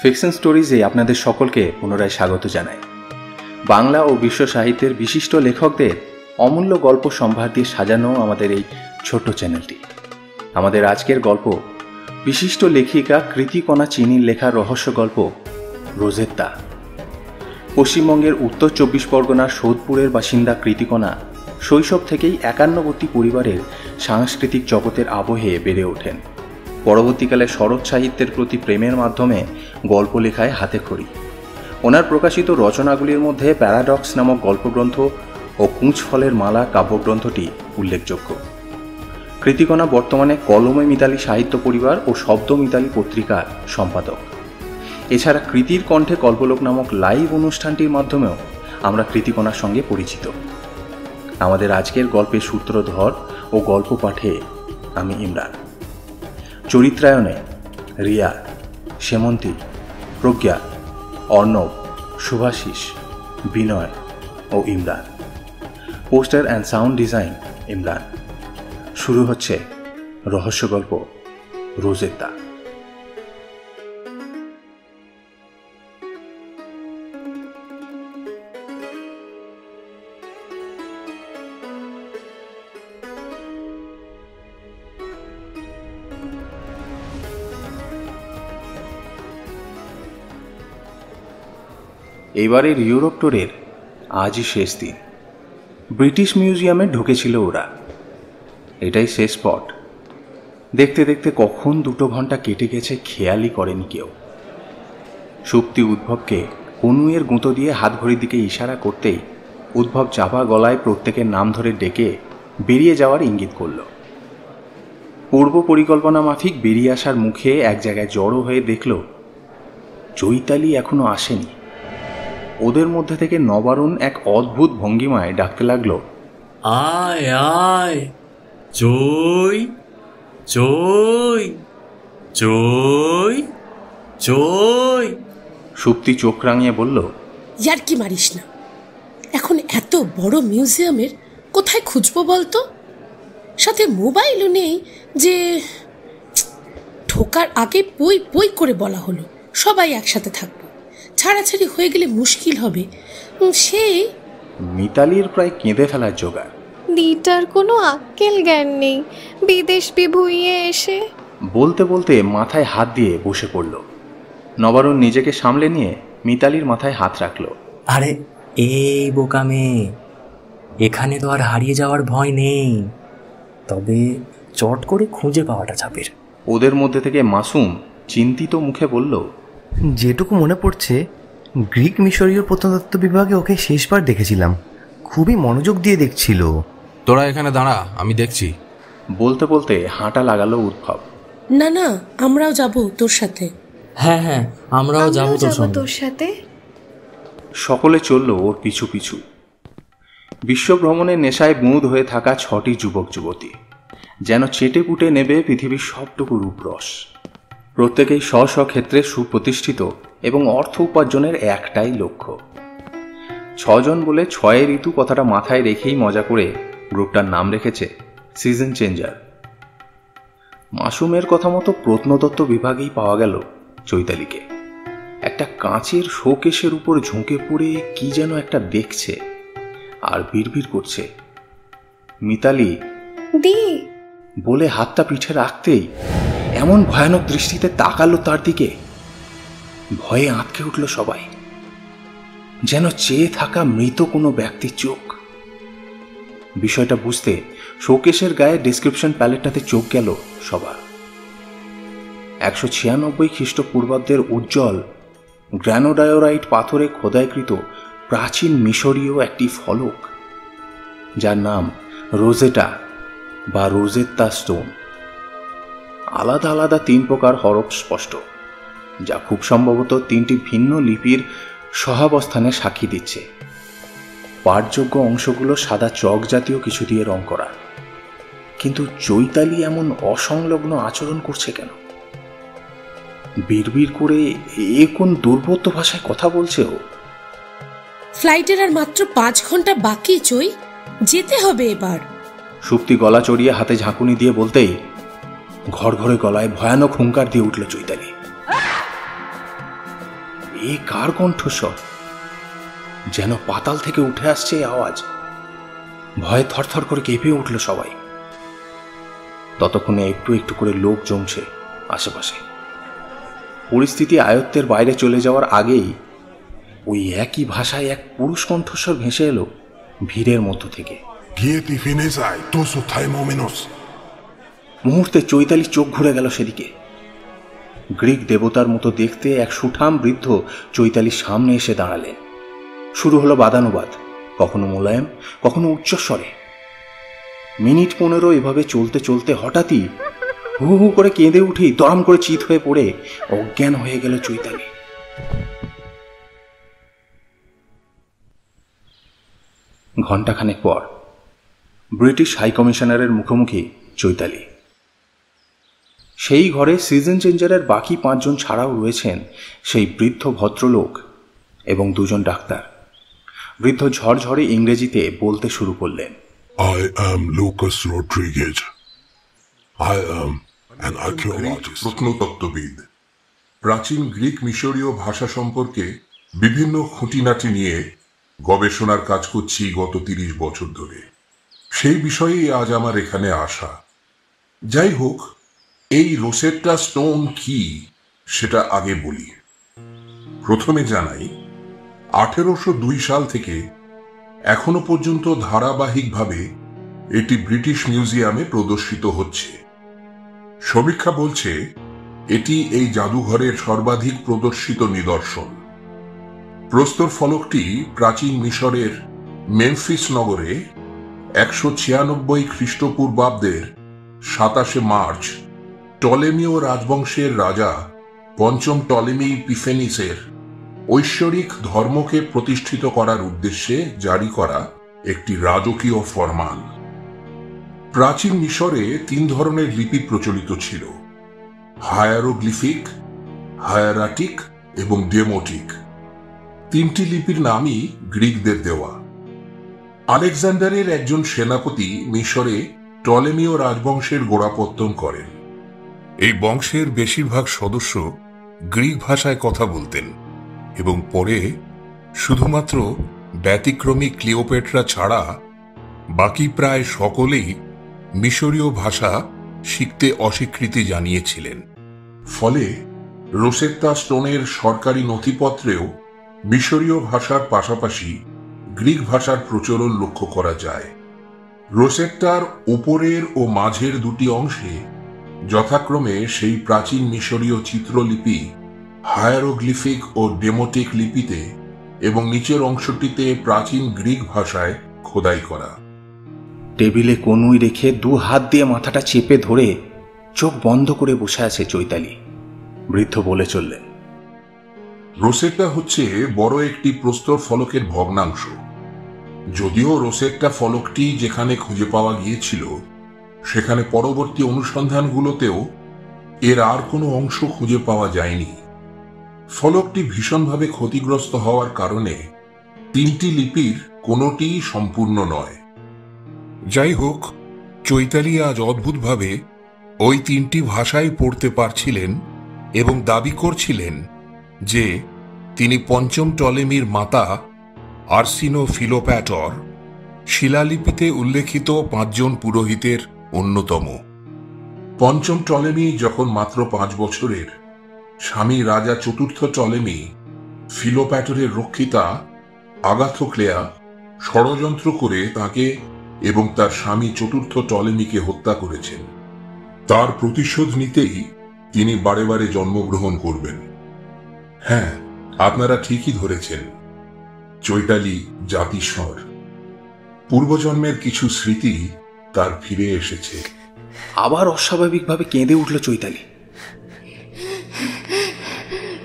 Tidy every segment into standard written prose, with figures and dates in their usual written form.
Fiction স্টোরিজে আপনাদের সকলকে পুনরায় স্বাগত জানাই। বাংলা ও বিশ্ব সাহিত্যের বিশিষ্ট লেখকদের অমূল্য গল্প সম্ভার দিয়ে সাজানো আমাদের এই ছোট্ট চ্যানেলটি। আমাদের আজকের গল্প বিশিষ্ট লেখিকা কৃতিকণা চিনির লেখা রহস্য গল্প রোজেত্তা। পশ্চিমবঙ্গের উত্তর 24 পরগনার সোদপুরের বাসিন্দা কৃতিকণা শৈশব থেকেই একান্নবর্তী পরিবারের সাংস্কৃতিক জগতের আবহে বেড়ে ওঠেন। পরবর্তীকালে শরৎ সাহিত্যের প্রতি প্রেমের মাধ্যমে গল্প লেখায় হাতেখড়ি। ওনার প্রকাশিত রচনাগুলির মধ্যে প্যারাডক্স নামক গল্পগ্রন্থ ও কুঁচ ফলের মালা কাব্যগ্রন্থটি উল্লেখযোগ্য। কৃতিকণা বর্তমানে কলমে মিতালি সাহিত্য পরিবার ও শব্দ মিতালি পত্রিকার সম্পাদক। এছাড়া কৃতির কণ্ঠে কল্পলোক নামক লাইভ অনুষ্ঠানটির মাধ্যমেও আমরা কৃতিকণার সঙ্গে পরিচিত। আমাদের আজকের গল্পের সূত্রধর ও গল্প পাঠে আমি ইমরান। চরিত্রায়নে রিয়া, সেমন্তী, প্রজ্ঞা, অর্ণব, শুভাশিস, বিনয় ও Imran. Poster and sound design Imran. শুরু হচ্ছে রহস্য গল্প রোজেত্তা। এবারের ইউরোপ ট্যুরের আজই শেষ দিন। ব্রিটিশ মিউজিয়ামে ঢুকেছিল ওরা। এটাই শেষ স্পট। দেখতে দেখতে কখন 2 ঘন্টা কেটে গেছে খেয়ালই করেনি কেউ। সুপ্তি উদ্ভবকে কনুয়ের গুঁতো দিয়ে হাত ঘড়ির দিকে ইশারা করতেই উদ্ভব চাপা গলায় প্রত্যেকের নাম ধরে ডেকে বেরিয়ে যাওয়ার ইঙ্গিত করল। পূর্ব পরিকল্পনা মাফিক বেরিয়ে আসার মুখে এক জায়গায় জড়ো হয়ে দেখল চৈতালি এখনো আসেনি। ওদের মধ্যে থেকে নবারুণ এক অদ্ভুত ভঙ্গিমায় ডাকতে লাগলো, আয় আয় চৈ চৈ চৈ চৈ। সুপ্তি চোখ রাঙিয়ে বলল, ইয়ার কি মারিস না, এখন এত বড় মিউজিয়ামের কোথায় খুঁজবো বলতো? সাথে মোবাইলও নেই যে। ঢোকার আগে পই পই করে বলা হলো সবাই একসাথে থাকবো, ছাড়াছাড়ি হয়ে গেলে মুশকিল হবে। সেই মিতালির প্রায় কেঁদে ফেলার জোগাড়। দিটার কোনো আক্কেল জ্ঞান নেই, বিদেশ বিভুঁইয়ে এসে। বলতে বলতে মাথায় হাত দিয়ে বসে পড়ল। নবারুণ নিজেকে সামলে নিয়ে মিতালির মাথায় হাত রাখল। আরে এই বোকা মেয়ে, এখানে তো আর হারিয়ে যাওয়ার ভয় নেই, তবে চট করে খুঁজে পাওয়াটা চাপের। ওদের মধ্যে থেকে মাসুম চিন্তিত মুখে বলল, যেটুকু মনে পড়ছে গ্রিক মিশরীয় প্রত্নতত্ত্ব বিভাগে ওকে শেষবার দেখেছিলাম। খুবই মনোযোগ দিয়ে দেখছিল। তোরা এখানে দাঁড়া, আমি দেখছি। বলতে বলতে হাঁটা লাগালো উদ্ভব। না না, আমরাও যাব তোর সাথে। হ্যাঁ হ্যাঁ, আমরাও যাবো তোর সাথে। সকলে চলল ওর পিছু পিছু। বিশ্বভ্রমণের নেশায় বুঁদ হয়ে থাকা 6টি যুবক যুবতী যেন চেটে পুটে নেবে পৃথিবীর সবটুকু রূপরস। প্রত্যেকেই স্ব স্ব ক্ষেত্রে সুপ্রতিষ্ঠিত এবং অর্থ উপার্জনের একটাই লক্ষ্য। 6 জন বলে 6 ঋতু কথাটা মাথায় রেখেই মজা করে গ্রুপটার নাম রেখেছে সিজন চেঞ্জার। মাসুমের কথা মতো প্রত্নতত্ত্ব বিভাগেই পাওয়া গেল চৈতালিকে। একটা কাঁচের শোকেসের উপর ঝুঁকে পড়ে কি যেন একটা দেখছে আর বিড়বিড় করছে। মিতালি দি বলে হাতটা পিঠে রাখতেই এমন ভয়ানক দৃষ্টিতে তাকালো তার দিকে, ভয়ে আঁতকে উঠল সবাই, যেন চেয়ে থাকা মৃত কোনো ব্যক্তির চোখ। বিষয়টা বুঝতে শোকেসের গায়ে ডেসক্রিপশন প্যালেটটাতে চোখ গেল সবার। 196 খ্রিস্টপূর্বাব্দের উজ্জ্বল গ্র্যানোডায়োরাইট পাথরে খোদাইকৃত প্রাচীন মিশরীয় একটি ফলক, যার নাম রোজেটা বা রোজেত্তা স্টোন। আলাদা আলাদা 3 প্রকার হরফ স্পষ্ট, যা খুব সম্ভবত 3টি ভিন্ন লিপির সহাবস্থানে সাক্ষী দিচ্ছে। পাঠযোগ্য অংশগুলো সাদা চক জাতীয় কিছু দিয়ে রং করা। কিন্তু চৈতালি এমন অসংলগ্ন আচরণ করছে কেন? বিড়বিড় করে এ কোন দুর্বোধ্য ভাষায় কথা বলছে ও? ফ্লাইটের আর মাত্র 5 ঘন্টা বাকি, চই যেতে হবে এবার। সুপ্তি গলা চড়িয়ে হাতে ঝাঁকুনি দিয়ে বলতেই ঘর ঘরে গলায় ভয়ানক হুঙ্কার দিয়ে উঠল চৈতালি। এ কার কণ্ঠস্বর? যেন পাতাল থেকে উঠে আসছে এই আওয়াজ। ভয়ে থরথর করে কেঁপে উঠল সবাই। ততক্ষণে একটু একটু করে লোক জমছে আশেপাশে। পরিস্থিতি আয়ত্তের বাইরে চলে যাওয়ার আগেই ওই একই ভাষায় এক পুরুষ কণ্ঠস্বর ভেসে এলো ভিড়ের মধ্য থেকে। মুহূর্তে চৈতালি চোখ ঘুরে গেল সেদিকে। গ্রিক দেবতার মতো দেখতে এক সুঠাম বৃদ্ধ চৈতালির সামনে এসে দাঁড়ালেন। শুরু হলো বাদানুবাদ, কখনো মোলায়েম, কখনো উচ্চস্বরে। মিনিট 15 এভাবে চলতে চলতে হঠাৎই হু হু করে কেঁদে উঠেই দরম করে চিৎ হয়ে পড়ে অজ্ঞান হয়ে গেল চৈতালি। ঘণ্টাখানেক পর ব্রিটিশ হাই কমিশনারের মুখোমুখি চৈতালি। সেই ঘরে সিজন চেঞ্জারের বাকি 5 জন ছাড়াও রয়েছেন সেই বৃদ্ধ ভদ্রলোক এবং 2 জন ডাক্তার। বৃদ্ধ ঝরঝরে ইংরেজিতে বলতে শুরু করলেন। I am Lucas Rodriguez. I am an archaeologist. প্রত্নতত্ত্ববিদ। প্রাচীন গ্রিক মিশরীয় ভাষা সম্পর্কে বিভিন্ন খুঁটিনাটি নিয়ে গবেষণার কাজ করছি গত 30 বছর ধরে। সেই বিষয়েই আজ আমার এখানে আসা। যাই হোক, এই রোসেট্টা স্টোন কি সেটা আগে বলি। প্রথমে জানাই, 1802 সাল থেকে এখনো পর্যন্ত ধারাবাহিকভাবে এটি ব্রিটিশ মিউজিয়ামে প্রদর্শিত হচ্ছে। সমীক্ষা বলছে এটি এই জাদুঘরের সর্বাধিক প্রদর্শিত নিদর্শন। প্রস্তর ফলকটি প্রাচীন মিশরের মেমফিস নগরে 196 খ্রিস্টপূর্বাব্দের 27 মার্চ টলেমীয় রাজবংশের রাজা পঞ্চম টলেমি পিফেনিসের ঐশ্বরিক ধর্মকে প্রতিষ্ঠিত করার উদ্দেশ্যে জারি করা একটি রাজকীয় ফরমান। প্রাচীন মিশরে 3 ধরনের লিপি প্রচলিত ছিল: হায়ারোগ্লিফিক, হায়ারাটিক এবং ডেমোটিক। 3টি লিপির নামই গ্রিকদের দেওয়া। আলেকজান্ডারের একজন সেনাপতি মিশরে টলেমীয় রাজবংশের গোড়াপত্তন করেন। এই বংশের বেশিরভাগ সদস্য গ্রিক ভাষায় কথা বলতেন এবং পরে শুধুমাত্র ব্যতিক্রমী ক্লিওপেট্রা ছাড়া বাকি প্রায় সকলেই মিশরীয় ভাষা শিখতে অস্বীকৃতি জানিয়েছিলেন। ফলে রোসেট্টা স্টোনের সরকারি নথিপত্রেও মিশরীয় ভাষার পাশাপাশি গ্রিক ভাষার প্রচলন লক্ষ্য করা যায়। রোসেট্টার উপরের ও মাঝের 2টি অংশে যথাক্রমে সেই প্রাচীন মিশরীয় চিত্রলিপি হায়ারোগ্লিফিক ও ডেমোটিক লিপিতে এবং নিচের অংশটিতে প্রাচীন গ্রিক ভাষায় খোদাই করা। টেবিলে কনুই রেখে 2 হাত দিয়ে মাথাটা চেপে ধরে চোখ বন্ধ করে বসে আছে চৈতালি। বৃদ্ধ বলে চললেন, রোসেট্টা হচ্ছে বড় একটি প্রস্তর ফলকের ভগ্নাংশ। যদিও রোসেট্টা ফলকটি যেখানে খুঁজে পাওয়া গিয়েছিল সেখানে পরবর্তী অনুসন্ধানগুলোতেও এর আর কোনো অংশ খুঁজে পাওয়া যায়নি। ফলকটি ভীষণভাবে ক্ষতিগ্রস্ত হওয়ার কারণে 3টি লিপির কোনোটিই সম্পূর্ণ নয়। যাই হোক, চৈতালি আজ অদ্ভুতভাবে ওই 3টি ভাষাই পড়তে পারছিলেন এবং দাবি করছিলেন যে তিনি পঞ্চম টলেমির মাতা আর্সিনো ফিলোপ্যাটর শিলালিপিতে উল্লেখিত 5 জন পুরোহিতের অন্যতম। পঞ্চম টলেমি যখন মাত্র 5 বছরের, স্বামী রাজা চতুর্থ টলেমি ফিলোপ্যাটরের রক্ষিতা আগাথোক্লেয়া ষড়যন্ত্র করে তাকে এবং তার স্বামী চতুর্থ টলেমিকে হত্যা করেছেন। তার প্রতিশোধ নিতেই তিনি বারে বারে জন্মগ্রহণ করবেন। হ্যাঁ, আপনারা ঠিকই ধরেছেন, চৈতালি জাতিস্বর। পূর্বজন্মের কিছু স্মৃতি তার ফিরে এসেছে। আবার অস্বাভাবিকভাবে কেঁদে উঠল চৈতালি।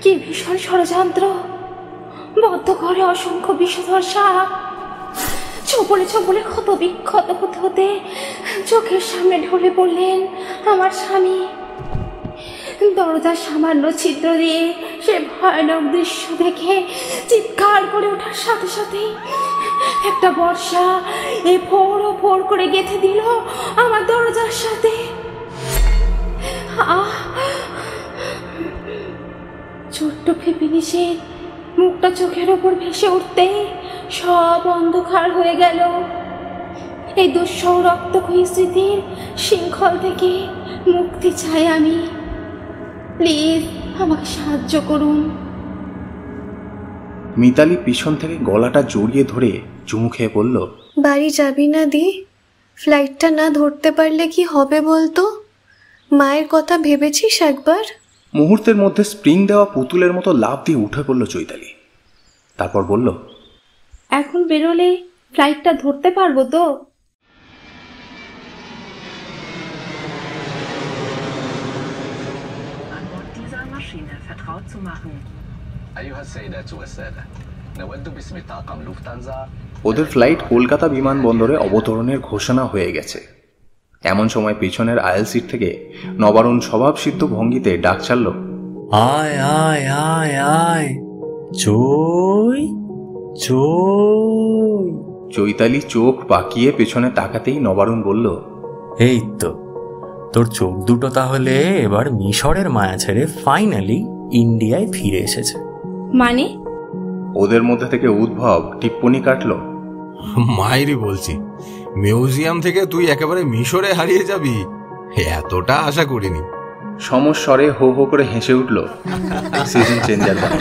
কি ভীষণ ষড়যন্ত্র! বদ্ধ করে অসংখ্য বিষধর সাপ চোপলে চোপলে ক্ষত বিক্ষত হতে হতে চোখের সামনে ঢলে পড়লেন আমার স্বামী। দরজার সামান্য ছিদ্র দিয়ে সে ভয়ানক দৃশ্য দেখে চিৎকার করে ওঠার সাথে সাথে একটা বর্ষা ফোড় ও ফোড় করে গেঁথে দিল আমার দরজার সাথে। ছোট্ট ফেপিনিসের মুখটা চোখের ওপর ভেসে উঠতে সব অন্ধকার হয়ে গেল। এই দুঃসহ রক্তক্ষয়ী স্মৃতির শৃঙ্খল থেকে মুক্তি চাই আমি। প্লিজ আমাকে সাহায্য করুন। মিতালি পিছন থেকে গলাটা জড়িয়ে ধরে চুমু খেয়ে বলল, বাড়ি যাবি না দি? ফ্লাইটটা না ধরতে পারলে কি হবে বলতো? মায়ের কথা ভেবেছিস একবার? মুহূর্তের মধ্যে স্প্রিং দেওয়া পুতুলের মতো লাফ দিয়ে উঠে পড়ল চৈতালি। তারপর বলল, এখন বেরোলে ফ্লাইটটা ধরতে পারবো তো? ওদের ফ্লাইট কলকাতা বিমানবন্দরে অবতরণের ঘোষণা হয়ে গেছে। এমন সময় পেছনের আয়েল সিট থেকে নবারুণ স্বভাবসিদ্ধ ভঙ্গিতে ডাক ছাড়ল, আয় আয় আয় আয়, চই চই। চৈতালি চোখ পাকিয়ে পেছনে তাকাতেই নবারুণ বলল, এই তো, তোর চোখ দুটো তাহলে এবার মিশরের মায়া ছেড়ে ফাইনালি ইন্ডিয়ায় ফিরে এসেছে। মানে? ওদের মধ্যে থেকে উদ্ভব টিপ্পনি কাটল, মায়েরই বলছি, মিউজিয়াম থেকে তুই একেবারে মিশরে হারিয়ে যাবি এতটা আশা করিনি। সমস্বরে হো হো করে হেসে উঠল সিজন চেঞ্জার বাবা।